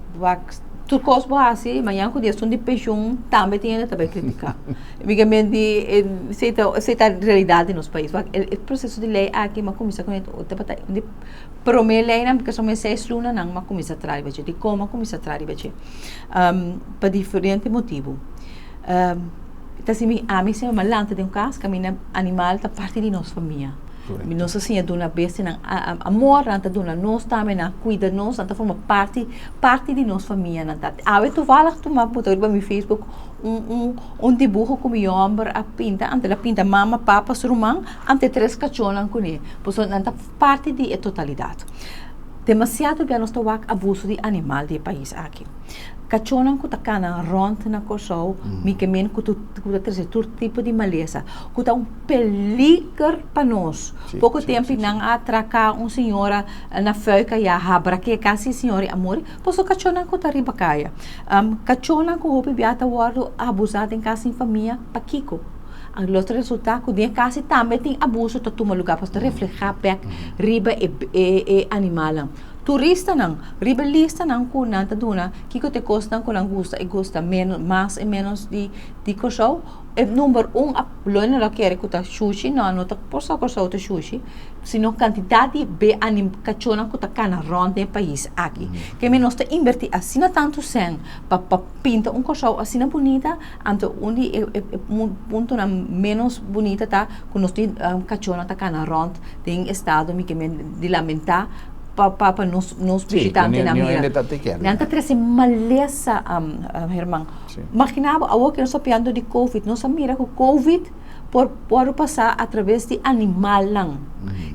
tudo coisa boa assim, amanhã com questão de pensão também tem também criticar. Obviamente se tá realidade nos países, o processo de lei aqui uma comissão com de promê lei não porque são 6 lunas não uma comissão trai vai de como comissão trai vai para diferente motivo. Então se a mim se uma lanta de caso caminha animal tá parte de nossa família. Nós assim é dona besta não amor anta dona nós também na cuida nós anta forma parte de nossa família não tá a tu fala tu mas botar no meu Facebook um dibujo com meu ombro a pinta ante a pinta mama papa surumang ante 3 cachorros com ele pois anta parte de totalidade demasiado bem nós tawak abuso de animal de país aqui cachorro que tá cana rond na corso mi que men que tu terceiro todo tipo de maleza que tá peligro para nós pouco tempo não atracar senhora na feuca e a habra que quase senhora amor pois o cachorro que tá riba caia cachorro que o biata guardo abusado em casa em família para Kiko ang outro resultado que dia quase também tem abuso to toma lugar para reflejar back riba e animal turista nang, rebelista nang ku nanta duna, kiko te costa ko lang gusta menos, mais e menos di kosau. Número a loina la quer que tá sushi, não tá por só kosau tá sushi, sino quantidade be anim cachona que tá cana ronde país aqui. Que menos tá invertir assim tanto sen pa pinta kosau assim bonita, anto onde ponto na menos bonita tá com nós cachona tá cana ronde tem estado me que me de lamentar para nos visitantes na mira. Nanta trece maleza, Herman. Imaginava a que nós falando de COVID, nós mira que o COVID pode passar através de animal lang.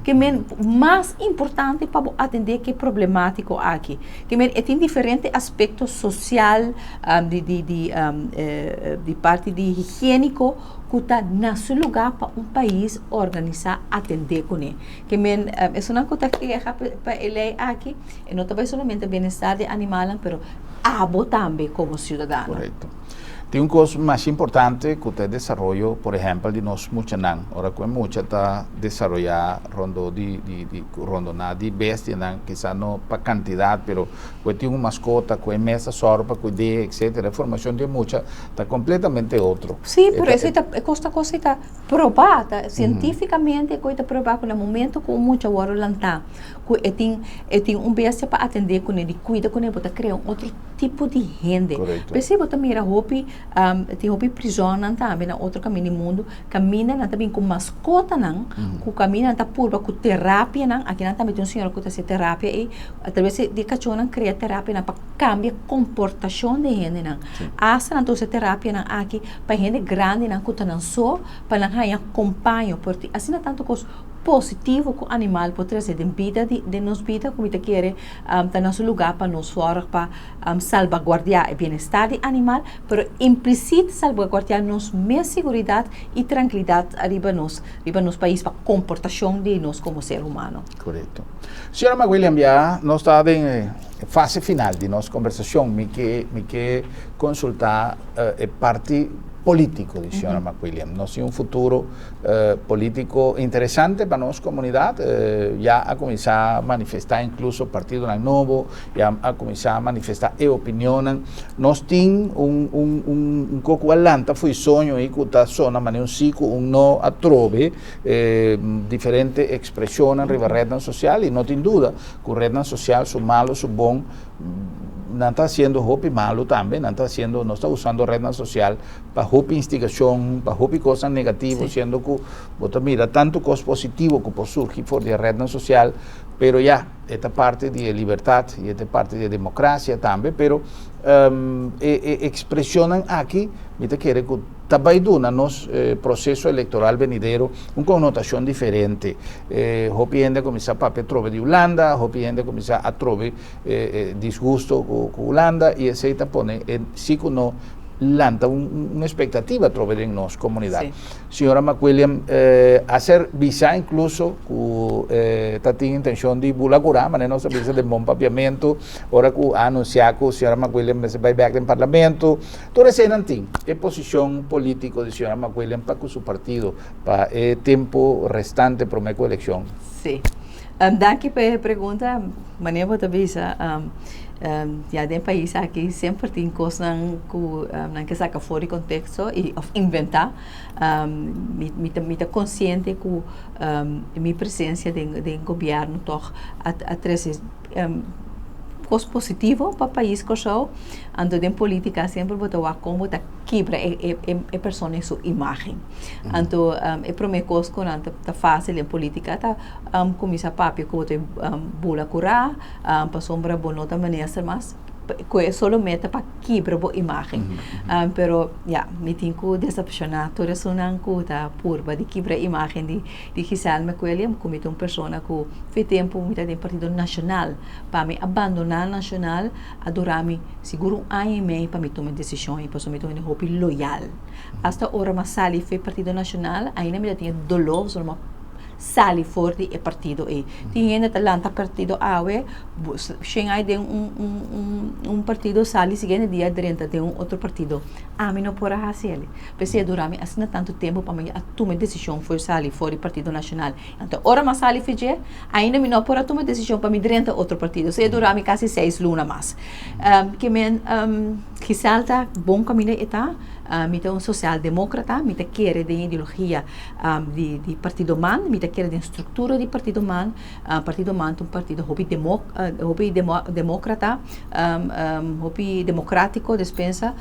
Que men mais importante para atender que problemático aqui. Que men tem diferentes aspectos social, de parte de higiênico que está nesse lugar para país organizar atender com ele. Que men é uma coisa que é para ele aqui, e não talvez somente bem-estar de animal, mas abo também como cidadão. Correto. Tem coisa mais importante que o desenvolvimento, por exemplo, de nós muchanan. Ora que mucha está desenvolver rondo de bestia, quizá não para quantidade, pero que tem uma mascota, que mesa sorpa, que de, etc. A formação de mucha está completamente outro. Sim, por isso coisa está provada cientificamente, coisa provada no momento que mucha hora lanta, que tem bestia para atender com ele, cuida com ele, para criar outro tipo de renda. Percebe também a roupa tem roupa prisão também na outro caminho do mundo, camina também com mascota não, que camina tá purba com terapia não, aqui também tem um senhor que está terapia e através de cachorro cria terapia não para cambiar comportação de gente não. Asa então essa terapia não aqui para gente grande não que tá não só para não acompanhar porque assim não tanto coisa positivo que o animal pode trazer de vida de nos vida como te quer tá nosso lugar para nos fora para salvaguardar o bem-estar do animal, pero implícito salvaguardar nos minha segurança e tranquilidade arriba nos país para comportação de nós como ser humano. Correto. Senhora Maguilhem, já nós estamos em fase final de nossa conversação, me que consultar parte político de senhora Maguilhem. Nós temos futuro político interessante para nossa comunidade. Já a começar a manifestar, incluso o Partido Novo, já a começar a manifestar a opinião. Nós temos pouco alanta, foi sonho aí que está só na maneira um não a trove, diferente expressão na rede social, e não tem dúvida que a rede social, su malo, su bom, não está sendo roupa malo também, não está usando a rede social para roupa instigação, para roupa coisas negativas, sendo que você mira tanto coisas positivas que pode surgir fora da rede social, pero já esta parte de liberdade e esta parte de democracia também, pero expressionam aqui, me te quer que também duna nos processo eleitoral venidero uma conotação diferente. Hopi gente começa a trove de Holanda, hopi gente começa a trove disgusto com Holanda e aceita pone si que não lanta uma expectativa trove em nossa comunidade. Senhora Maguilhem, fazer visa incluso que tem intenção de bulagurar, mas nossa visa de bom papiamento, ora que anunciar que a senhora Maguilhem vai back no parlamento, toda essa não tem. É posição política de senhora Maguilhem para que o seu partido, para o tempo restante para a eleição. Sim. Danke pela pergunta, maneira de visa. Já tem país aqui sempre tem coisas que saca fora de contexto e inventar. Me tá consciente que minha presença de governo toch a trazer coisa positiva para o país que sou. Ando em política sempre botar como tá quebra a pessoa em sua imagem. Ando é para mim coisa que não tá fácil em política tá começar papi que botar bula curar para sombra boa da maneira mas que é só meta para quebrar a imagem. Pero me tenho que decepcionar toda essa coisa purba de quebrar a imagem de Giselle Maguilhem como uma pessoa que fez tempo muito de partido nacional para me abandonar nacional adorar-me seguro ano e meio para me tomar decisão e para me tomar uma roupa loyal. Hasta hora mas sali fez partido nacional ainda me tinha dolor só uma sali fora e partido e tinha talanta partido awe chega de partido sali seguinte dia dentro de outro partido a mim não pora fazer porque durante assim tanto tempo para mim a tomar decisão foi sali fora partido nacional então ora mas sali fizer ainda me não pora tomar decisão para mim dentro outro partido se durante quase 6 lunas mais que men que salta bom caminho está mita um social-democrata, mita quer de ideologia de partido man, mita quer de estrutura de partido man um partido hobby democrata, hobby democrático, dispensa,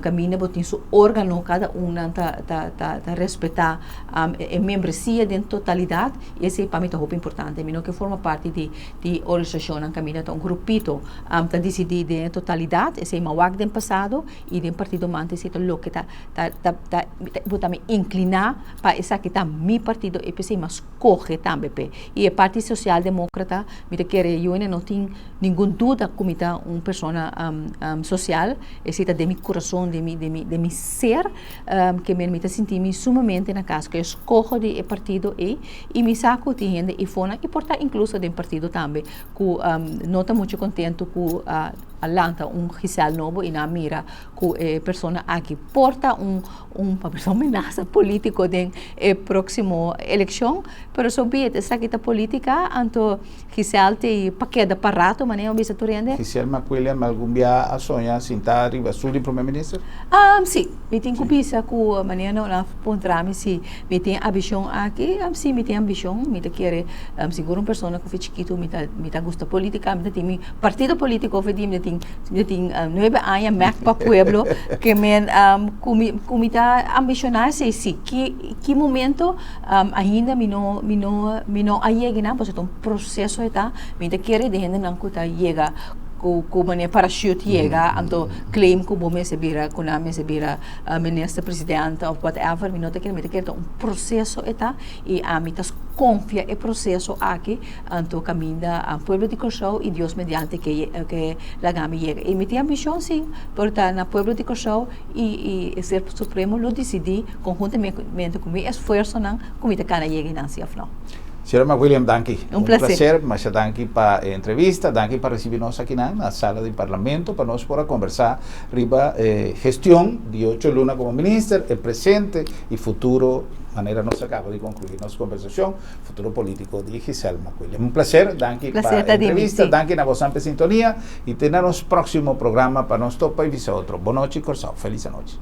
caminha botin su órgano cada ta respeitar a membresia de totalidade, e esse para mim é hobby importante, mino que forma parte de organização, caminha tá grupito, ta decidir de totalidade, esse é mawag do passado e de partido man, esse é que está me inclinar para essa que está mi partido e pensei mas corre também e a parte social democrata me quer eu não tenho nenhuma dúvida como está uma pessoa social esse está de mi coração de mi ser que me senti me sumamente na casa que eu escolho de partido e me saco de gente e fona e porta incluso de partido também que não está muito contente com Atlanta Giselle novo e na mira que pessoa aqui porta uma ameaça política de próxima eleição, pero sobre essa que política, anto Giselle te paquete aparato, mas não bisa turende. Giselle McWilliam algum dia a sonhar sentar arriba sul de primeiro-ministro? Sim, me tem que bisa com maneira na pontrami se me tem ambição aqui, sim, me tem ambição, me quer seguro uma pessoa que foi chiquito, me tá gosta política, me tem partido político, me tem 9 anos Mac para pueblo que me comita ambicionar se que momento ainda me não aí na porque um processo está me quer de gente não que tá chega como é parachute chega então claim que bom se vira com a me se vira ministro presidente ou whatever me não quer um processo está e a mim tas confia o processo aqui então caminha a pueblo de Corsau e Deus mediante que la gama chega e me tem ambição sim portar na pueblo de Corsau e ser supremo lo decidi conjuntamente com meu esforço não como te cana chega na sia final. Senhora McWilliam, danke. Um prazer. Mas danke para a entrevista, danke para receber-nos aqui na sala do Parlamento, para nós poder conversar riba gestão de 8 lunas como ministro, o presente e futuro, maneira nós acaba de concluir nossa conversação, futuro político de Giselle McWilliam. Prazer, danke para a entrevista, danke na vossa sintonia e até nos próximo programa para nós topa e visar outro. Boa noite, Corsau. Feliz noite.